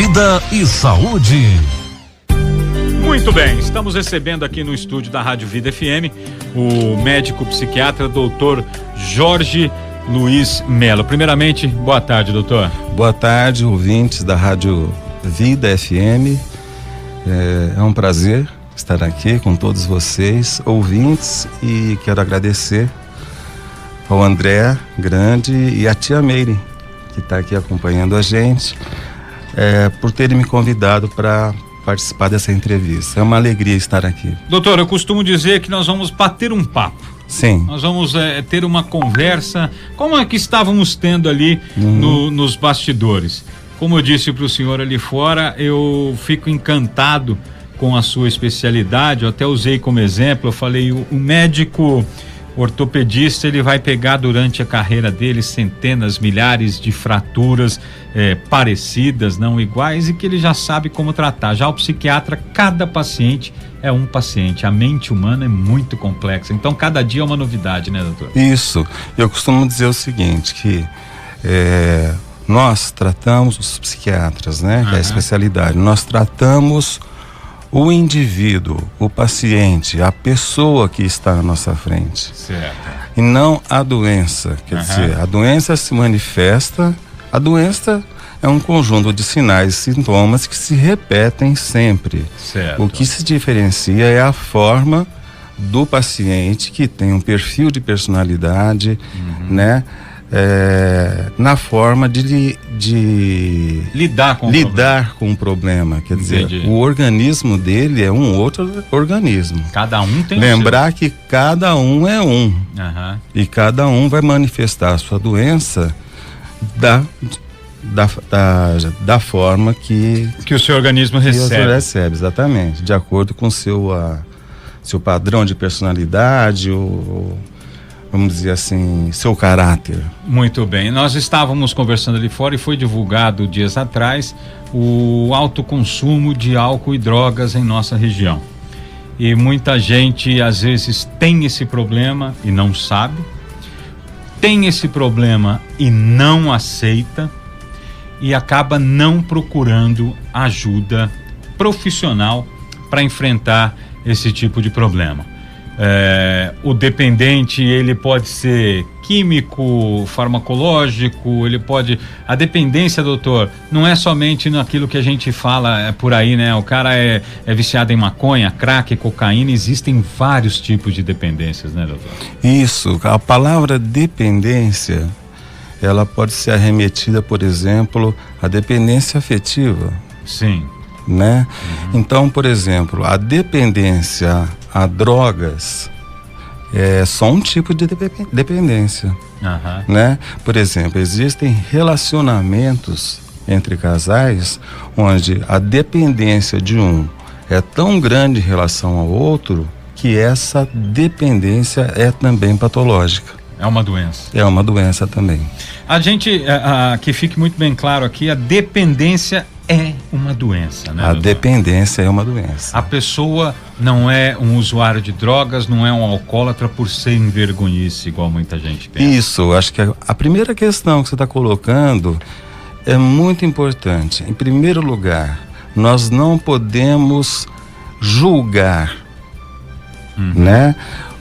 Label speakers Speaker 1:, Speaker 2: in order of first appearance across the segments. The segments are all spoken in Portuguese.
Speaker 1: Vida e Saúde.
Speaker 2: Muito bem, estamos recebendo aqui no estúdio da Rádio Vida FM o médico psiquiatra doutor Jorge Luiz Melo. Primeiramente, boa tarde, doutor.
Speaker 3: Boa tarde, ouvintes da Rádio Vida FM. É um prazer estar aqui com todos vocês, ouvintes, e quero agradecer ao André Grande e à tia Meire, que está aqui acompanhando a gente, por terem me convidado para participar dessa entrevista. É uma alegria estar aqui.
Speaker 2: Doutor, eu costumo dizer que nós vamos bater um papo.
Speaker 3: Sim.
Speaker 2: Nós vamos ter uma conversa, como é que estávamos tendo ali nos bastidores. Como eu disse para o senhor ali fora, eu fico encantado com a sua especialidade. Eu até usei como exemplo, eu falei, o médico ortopedista, ele vai pegar durante a carreira dele centenas, milhares de fraturas parecidas, não iguais, e que ele já sabe como tratar. Já o psiquiatra, cada paciente é um paciente. A mente humana é muito complexa, então cada dia é uma novidade, né, doutor?
Speaker 3: Isso. Eu costumo dizer o seguinte, que nós tratamos, os psiquiatras, né, que é a especialidade, nós tratamos o indivíduo, o paciente, a pessoa que está na nossa frente.
Speaker 2: Certo.
Speaker 3: E não a doença. Quer dizer, a doença se manifesta, a doença é um conjunto de sinais e sintomas que se repetem sempre.
Speaker 2: Certo.
Speaker 3: O que se diferencia é a forma do paciente, que tem um perfil de personalidade, né? Na forma de
Speaker 2: lidar com
Speaker 3: o problema. Quer dizer,
Speaker 2: Entendi.
Speaker 3: o organismo dele é um outro organismo.
Speaker 2: Cada um tem
Speaker 3: Lembrar que cada um é um. E cada um vai manifestar a sua doença da forma que
Speaker 2: o seu organismo recebe.
Speaker 3: Exatamente, de acordo com seu padrão de personalidade, vamos dizer assim, seu caráter.
Speaker 2: Muito bem, nós estávamos conversando ali fora e foi divulgado dias atrás o alto consumo de álcool e drogas em nossa região. E muita gente às vezes tem esse problema e não sabe, tem esse problema e não aceita, e acaba não procurando ajuda profissional para enfrentar esse tipo de problema. O dependente, ele pode ser químico, farmacológico, a dependência, doutor, não é somente naquilo que a gente fala por aí, né? O cara é viciado em maconha, crack, cocaína, existem vários tipos de dependências, né, doutor?
Speaker 3: Isso, a palavra dependência, ela pode ser arremetida, por exemplo, à dependência afetiva.
Speaker 2: Sim.
Speaker 3: Né? Então, por exemplo, a dependência a drogas é só um tipo de dependência. Né? Por exemplo, existem relacionamentos entre casais onde a dependência de um é tão grande em relação ao outro que essa dependência é também patológica.
Speaker 2: É uma doença.
Speaker 3: É uma doença também.
Speaker 2: A gente, que fique muito bem claro aqui, a dependência é uma doença, né?
Speaker 3: A dependência é uma doença.
Speaker 2: A pessoa não é um usuário de drogas, não é um alcoólatra por ser envergonhice, igual muita gente pensa.
Speaker 3: Isso, acho que a primeira questão que você está colocando é muito importante. Em primeiro lugar, nós não podemos julgar, né,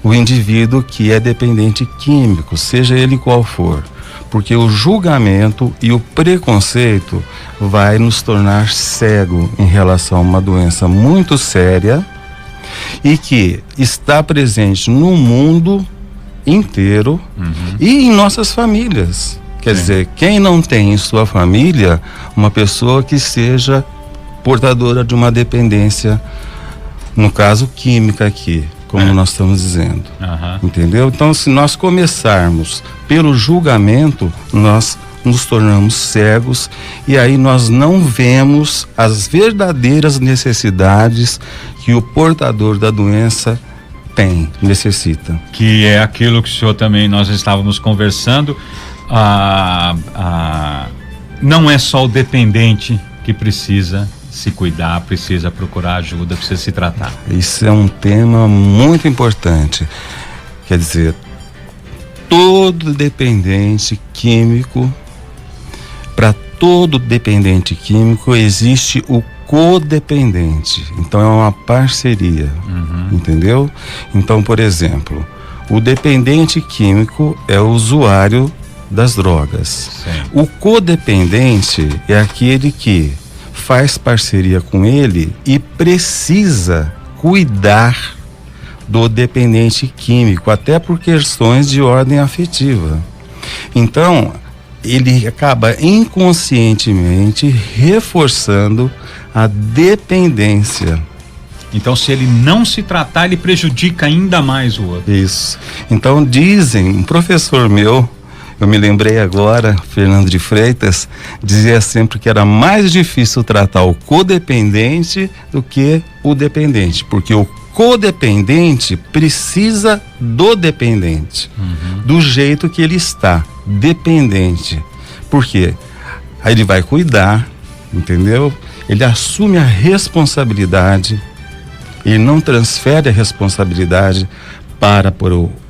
Speaker 3: o indivíduo que é dependente químico, seja ele qual for, porque o julgamento e o preconceito vai nos tornar cego em relação a uma doença muito séria e que está presente no mundo inteiro e em nossas famílias. Quer dizer, quem não tem em sua família uma pessoa que seja portadora de uma dependência, no caso química aqui, como nós estamos dizendo. Entendeu? Então, se nós começarmos pelo julgamento, nós nos tornamos cegos e aí nós não vemos as verdadeiras necessidades que o portador da doença necessita.
Speaker 2: Que é aquilo que o senhor também, nós estávamos conversando, não é só o dependente que precisa se cuidar, precisa procurar ajuda, precisa se tratar.
Speaker 3: Isso é um tema muito importante. Quer dizer, todo dependente químico, para todo dependente químico existe o codependente. Então é uma parceria, entendeu? Então, por exemplo, o dependente químico é o usuário das drogas.
Speaker 2: Sim.
Speaker 3: O codependente é aquele que faz parceria com ele e precisa cuidar do dependente químico, até por questões de ordem afetiva. Então, ele acaba inconscientemente reforçando a dependência.
Speaker 2: Então, se ele não se tratar, ele prejudica ainda mais o outro.
Speaker 3: Isso. Então, dizem, um professor meu, eu me lembrei agora, Fernando de Freitas, dizia sempre que era mais difícil tratar o codependente do que o dependente, porque o codependente precisa do dependente, do jeito que ele está, dependente. Por quê? Aí ele vai cuidar, entendeu? Ele assume a responsabilidade, ele não transfere a responsabilidade para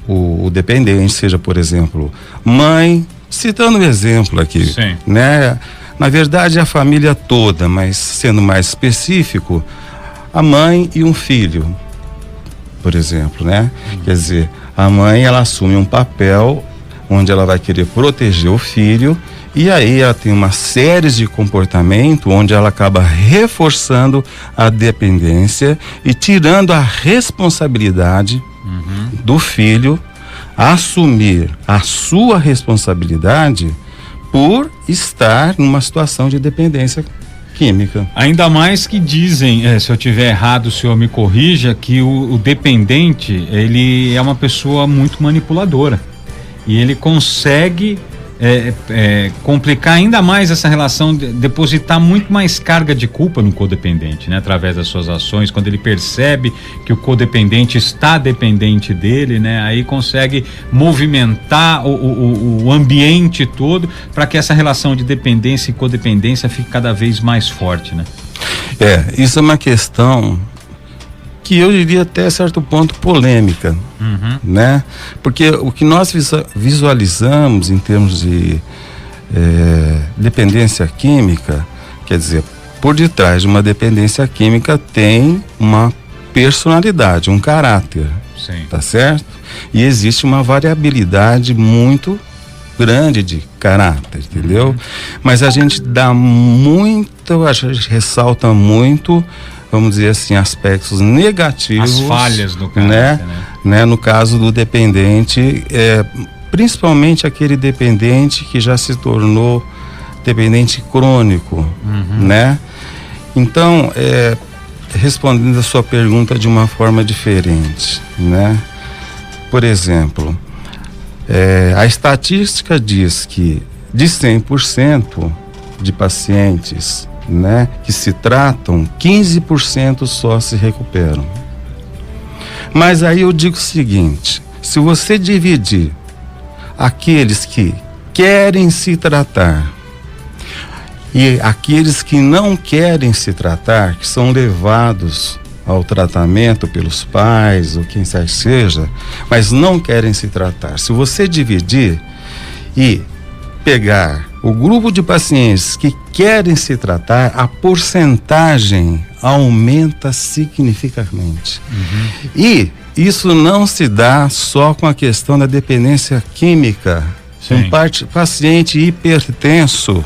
Speaker 3: o dependente, seja, por exemplo, mãe, citando um exemplo aqui,
Speaker 2: Sim.
Speaker 3: né? Na verdade, a família toda, mas sendo mais específico, a mãe e um filho, por exemplo, né? Quer dizer, a mãe, ela assume um papel onde ela vai querer proteger o filho, e aí ela tem uma série de comportamentos onde ela acaba reforçando a dependência e tirando a responsabilidade do filho assumir a sua responsabilidade por estar numa situação de dependência química.
Speaker 2: Ainda mais que dizem, se eu tiver errado, o senhor me corrija, que o dependente, ele é uma pessoa muito manipuladora. E ele consegue complicar ainda mais essa relação, depositar muito mais carga de culpa no codependente, né? Através das suas ações, quando ele percebe que o codependente está dependente dele, né? Aí consegue movimentar o ambiente todo para que essa relação de dependência e codependência fique cada vez mais forte, né?
Speaker 3: Isso é uma questão que eu diria até certo ponto polêmica, né? Porque o que nós visualizamos em termos de dependência química, quer dizer, por detrás de uma dependência química tem uma personalidade, um caráter,
Speaker 2: Sim.
Speaker 3: tá certo? E existe uma variabilidade muito grande de caráter, entendeu? Mas a gente a gente ressalta muito, vamos dizer assim, aspectos negativos,
Speaker 2: as falhas do caráter,
Speaker 3: né? No caso do dependente, principalmente aquele dependente que já se tornou dependente crônico, né? Então, respondendo a sua pergunta de uma forma diferente, né? Por exemplo, a estatística diz que de 100% de pacientes, né, que se tratam, 15% só se recuperam. Mas aí eu digo o seguinte: se você dividir aqueles que querem se tratar e aqueles que não querem se tratar, que são levados ao tratamento pelos pais ou quem seja, mas não querem se tratar, se você dividir e pegar o grupo de pacientes que querem se tratar, a porcentagem aumenta significativamente. E isso não se dá só com a questão da dependência química. Um paciente hipertenso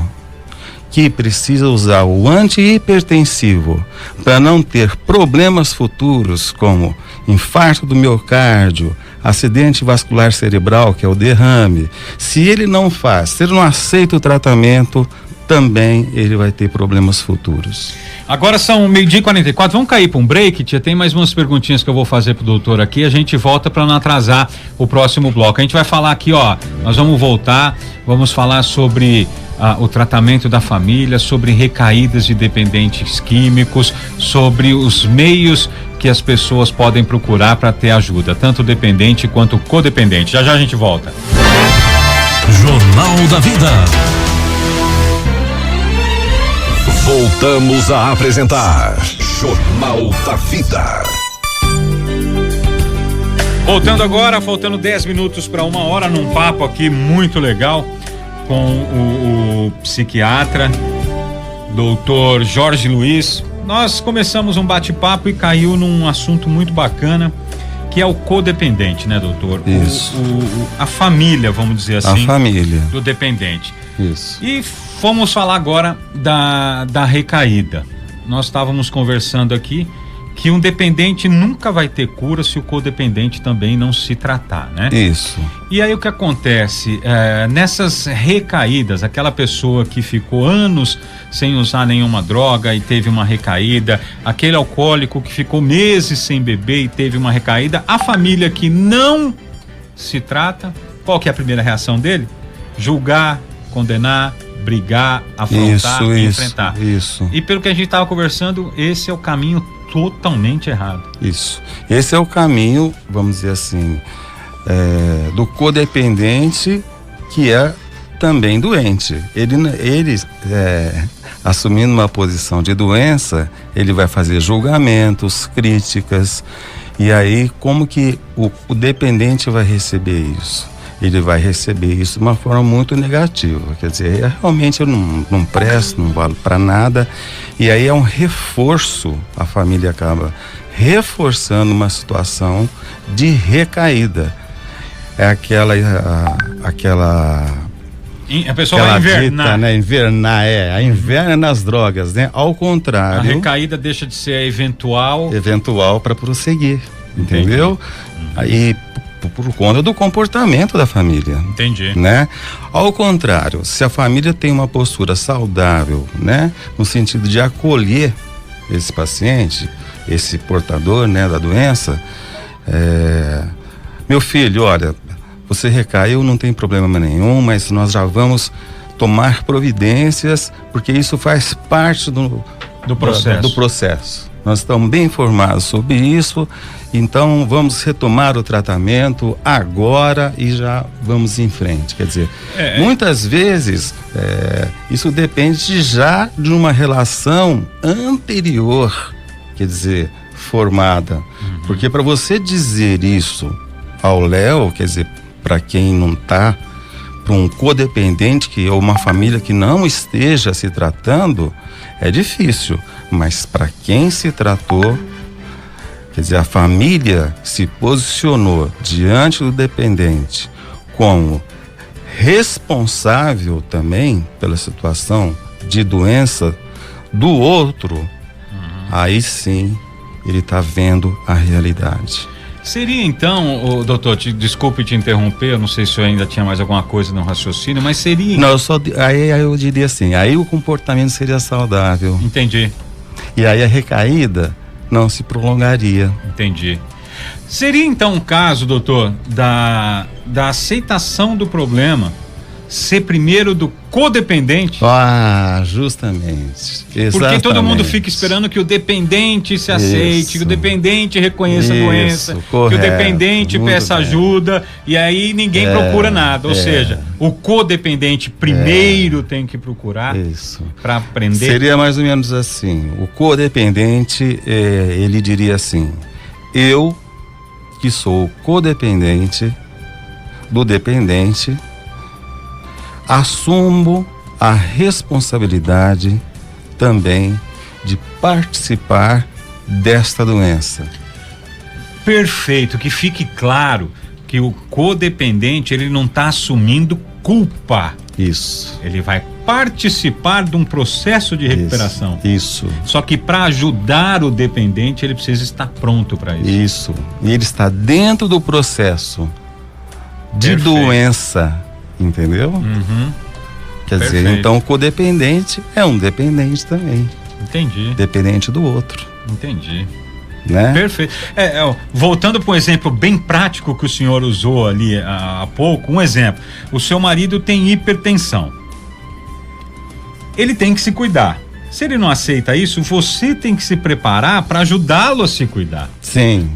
Speaker 3: que precisa usar o antihipertensivo para não ter problemas futuros como infarto do miocárdio, acidente vascular cerebral, que é o derrame. Se ele não faz, se ele não aceita o tratamento, também ele vai ter problemas futuros.
Speaker 2: Agora são 12:44, vamos cair para um break, tia. Tem mais umas perguntinhas que eu vou fazer pro doutor aqui, a gente volta para não atrasar o próximo bloco. A gente vai falar aqui, nós vamos voltar, vamos falar sobre o tratamento da família, sobre recaídas de dependentes químicos, sobre os meios que as pessoas podem procurar para ter ajuda, tanto dependente quanto codependente. Já já a gente volta.
Speaker 1: Jornal da Vida. Voltamos a apresentar Jornal da Vida.
Speaker 2: Voltando agora, faltando 10 minutos para 1 hora, num papo aqui muito legal com o psiquiatra, doutor Jorge Luiz. Nós começamos um bate-papo e caiu num assunto muito bacana, que é o codependente, né, doutor?
Speaker 3: Isso.
Speaker 2: A família, vamos dizer assim.
Speaker 3: A família.
Speaker 2: Do dependente.
Speaker 3: Isso.
Speaker 2: E vamos falar agora da recaída. Nós estávamos conversando aqui que um dependente nunca vai ter cura se o codependente também não se tratar, né?
Speaker 3: Isso.
Speaker 2: E aí o que acontece? Nessas recaídas, aquela pessoa que ficou anos sem usar nenhuma droga e teve uma recaída, aquele alcoólico que ficou meses sem beber e teve uma recaída, a família que não se trata, qual que é a primeira reação dele? Julgar, condenar, brigar, afrontar, enfrentar.
Speaker 3: Isso.
Speaker 2: E pelo que a gente estava conversando, esse é o caminho totalmente errado.
Speaker 3: Isso. Esse é o caminho, vamos dizer assim, do codependente, que é também doente. Ele assumindo uma posição de doença, ele vai fazer julgamentos, críticas, e aí como que o dependente vai receber isso? Ele vai receber isso de uma forma muito negativa, quer dizer, realmente eu não presto, não valo para nada, e aí é um reforço, a família acaba reforçando uma situação de recaída. É aquela
Speaker 2: a pessoa vai invernar.
Speaker 3: Dita, né? Inverna nas drogas, né? Ao contrário.
Speaker 2: A recaída deixa de ser eventual
Speaker 3: para prosseguir, entendeu? Aí por conta do comportamento da família.
Speaker 2: Entendi.
Speaker 3: Né? Ao contrário, se a família tem uma postura saudável, né? No sentido de acolher esse paciente, esse portador, né, da doença, meu filho, olha, você recaiu, não tem problema nenhum, mas nós já vamos tomar providências, porque isso faz parte do processo. Nós estamos bem informados sobre isso, então vamos retomar o tratamento agora e já vamos em frente. Quer dizer, muitas vezes isso depende já de uma relação anterior, quer dizer, formada. Porque para você dizer isso ao Léo, quer dizer, para quem não está, para um codependente que ou uma família que não esteja se tratando, é difícil. Mas para quem se tratou, quer dizer, a família se posicionou diante do dependente como responsável também pela situação de doença do outro, aí sim ele está vendo a realidade.
Speaker 2: Seria então, doutor, desculpe te interromper, eu não sei se eu ainda tinha mais alguma coisa no raciocínio, mas seria...
Speaker 3: Não, aí eu diria assim, aí o comportamento seria saudável.
Speaker 2: Entendi.
Speaker 3: E aí a recaída não se prolongaria.
Speaker 2: Entendi. Seria então um caso, doutor, da aceitação do problema ser primeiro do codependente?
Speaker 3: Justamente. Exatamente.
Speaker 2: Porque todo mundo fica esperando que o dependente se aceite, que o dependente reconheça a doença, correto, que o dependente peça ajuda, e aí ninguém procura nada. Ou seja, o codependente primeiro tem que procurar para aprender.
Speaker 3: Seria mais ou menos assim. O codependente, ele diria assim: eu, que sou codependente do dependente, assumo a responsabilidade também de participar desta doença.
Speaker 2: Perfeito, que fique claro que o codependente, ele não está assumindo culpa.
Speaker 3: Isso.
Speaker 2: Ele vai participar de um processo de recuperação.
Speaker 3: Isso.
Speaker 2: Só que para ajudar o dependente, ele precisa estar pronto para isso.
Speaker 3: Isso. E ele está dentro do processo de doença. Entendeu? Quer dizer, então o codependente é um dependente também.
Speaker 2: Entendi.
Speaker 3: Dependente do outro.
Speaker 2: Entendi.
Speaker 3: Né?
Speaker 2: Perfeito. Voltando para um exemplo bem prático que o senhor usou ali há pouco, um exemplo. O seu marido tem hipertensão. Ele tem que se cuidar. Se ele não aceita isso, você tem que se preparar para ajudá-lo a se cuidar.
Speaker 3: Sim.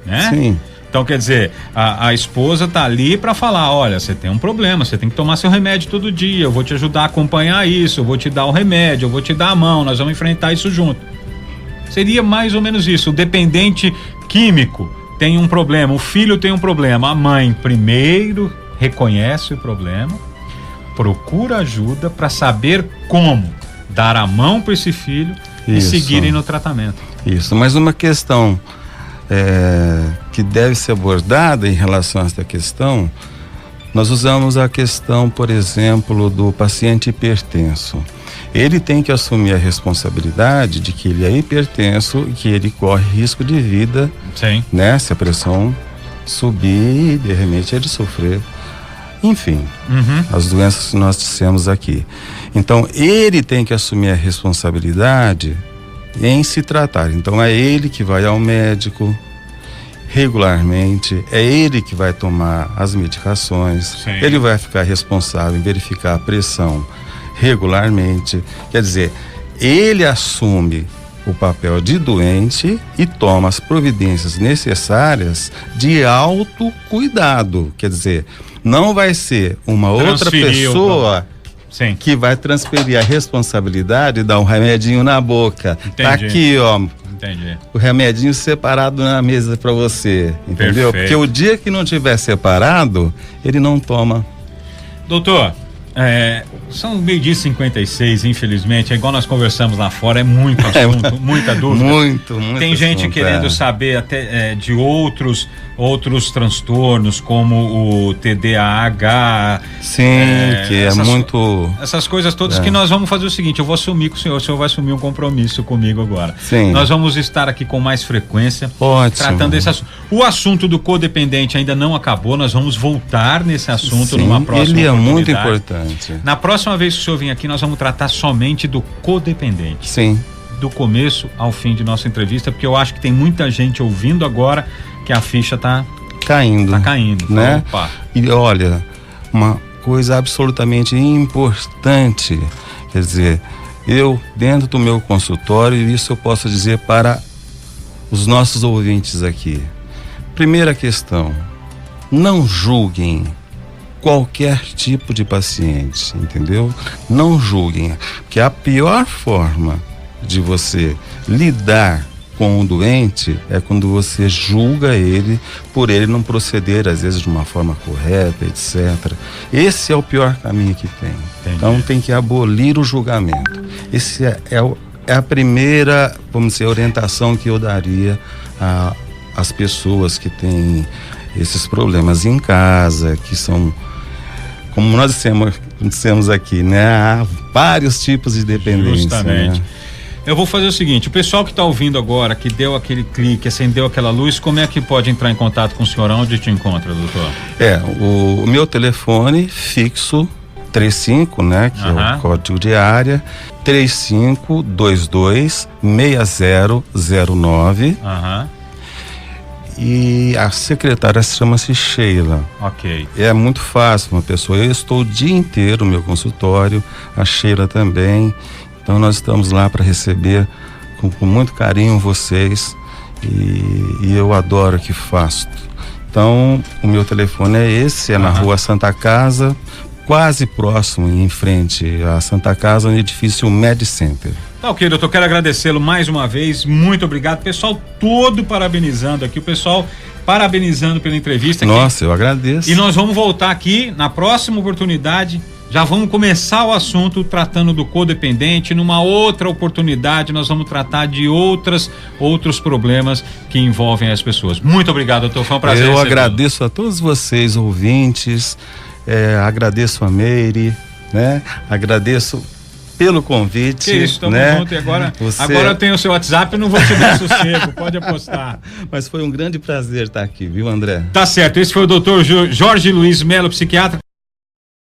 Speaker 2: Né?
Speaker 3: Sim.
Speaker 2: Então, quer dizer, a esposa tá ali para falar, olha, você tem um problema, você tem que tomar seu remédio todo dia, eu vou te ajudar a acompanhar isso, eu vou te dar o remédio, eu vou te dar a mão, nós vamos enfrentar isso junto. Seria mais ou menos isso. O dependente químico tem um problema, o filho tem um problema, a mãe primeiro reconhece o problema, procura ajuda para saber como dar a mão para esse filho e seguirem no tratamento.
Speaker 3: Isso, mas uma questão que deve ser abordada em relação a essa questão, nós usamos a questão, por exemplo, do paciente hipertenso. Ele tem que assumir a responsabilidade de que ele é hipertenso e que ele corre risco de vida,
Speaker 2: Sim.
Speaker 3: né? Se a pressão subir, de repente ele sofrer, enfim, as doenças que nós dissemos aqui. Então, ele tem que assumir a responsabilidade em se tratar. Então, é ele que vai ao médico regularmente, é ele que vai tomar as medicações,
Speaker 2: Sim.
Speaker 3: ele vai ficar responsável em verificar a pressão regularmente. Quer dizer, ele assume o papel de doente e toma as providências necessárias de autocuidado. Quer dizer, não vai ser uma outra pessoa
Speaker 2: Sim.
Speaker 3: que vai transferir a responsabilidade e dar um remedinho na boca.
Speaker 2: Entendi.
Speaker 3: Tá aqui, ó.
Speaker 2: Entendi.
Speaker 3: O remedinho separado na mesa para você, entendeu?
Speaker 2: Perfeito.
Speaker 3: Porque o dia que não tiver separado, ele não toma.
Speaker 2: Doutor, são 12h56, infelizmente, é igual nós conversamos lá fora, é muito assunto, muita dúvida.
Speaker 3: Muito
Speaker 2: Tem gente querendo saber até de outros transtornos, como o TDAH.
Speaker 3: Sim, que é muito...
Speaker 2: Essas coisas todas que nós vamos fazer o seguinte, eu vou assumir com o senhor vai assumir um compromisso comigo agora.
Speaker 3: Sim.
Speaker 2: Nós vamos estar aqui com mais frequência,
Speaker 3: Ótimo.
Speaker 2: tratando desse assunto. O assunto do codependente ainda não acabou, nós vamos voltar nesse assunto numa próxima
Speaker 3: ele é
Speaker 2: oportunidade.
Speaker 3: muito importante.
Speaker 2: Na próxima vez que o senhor vir aqui, nós vamos tratar somente do codependente.
Speaker 3: Sim.
Speaker 2: Do começo ao fim de nossa entrevista, porque eu acho que tem muita gente ouvindo agora que a ficha tá
Speaker 3: caindo.
Speaker 2: Tá caindo,
Speaker 3: né?
Speaker 2: Opa.
Speaker 3: E olha, uma coisa absolutamente importante, quer dizer, eu dentro do meu consultório, isso eu posso dizer para os nossos ouvintes aqui. Primeira questão, não julguem qualquer tipo de paciente, entendeu? Não julguem, porque a pior forma de você lidar com o doente é quando você julga ele por ele não proceder às vezes de uma forma correta, etc. Esse é o pior caminho que tem.
Speaker 2: Entendi.
Speaker 3: Então tem que abolir o julgamento. Esse é a primeira, vamos dizer, orientação que eu daria às pessoas que têm esses problemas em casa, que são, como nós dissemos aqui, né? Há vários tipos de dependência.
Speaker 2: Justamente.
Speaker 3: Né?
Speaker 2: Eu vou fazer o seguinte, o pessoal que está ouvindo agora, que deu aquele clique, acendeu aquela luz, como é que pode entrar em contato com o senhor? Onde te encontra, doutor?
Speaker 3: O meu telefone fixo 35, né? Que é o código de área, 3522-6009. E a secretária chama-se Sheila.
Speaker 2: Ok.
Speaker 3: É muito fácil, uma pessoa. Eu estou o dia inteiro no meu consultório, a Sheila também. Então nós estamos lá para receber com muito carinho vocês e eu adoro o que faço. Então o meu telefone é esse, é na Rua Santa Casa, quase próximo, em frente à Santa Casa, no edifício Med Center.
Speaker 2: Tá ok, doutor, quero agradecê-lo mais uma vez, muito obrigado, pessoal todo parabenizando aqui, o pessoal parabenizando pela entrevista.
Speaker 3: Nossa, eu agradeço.
Speaker 2: E nós vamos voltar aqui na próxima oportunidade, já vamos começar o assunto tratando do codependente, numa outra oportunidade nós vamos tratar de outros problemas que envolvem as pessoas. Muito obrigado, doutor, foi um prazer.
Speaker 3: Eu agradeço a todos vocês, ouvintes, agradeço a Meire, né? Agradeço pelo convite.
Speaker 2: Que isso, estamos juntos e agora eu tenho o seu WhatsApp e não vou te dar sossego, pode apostar.
Speaker 3: Mas foi um grande prazer estar aqui, viu, André?
Speaker 2: Tá certo, esse foi o doutor Jorge Luiz Melo, psiquiatra.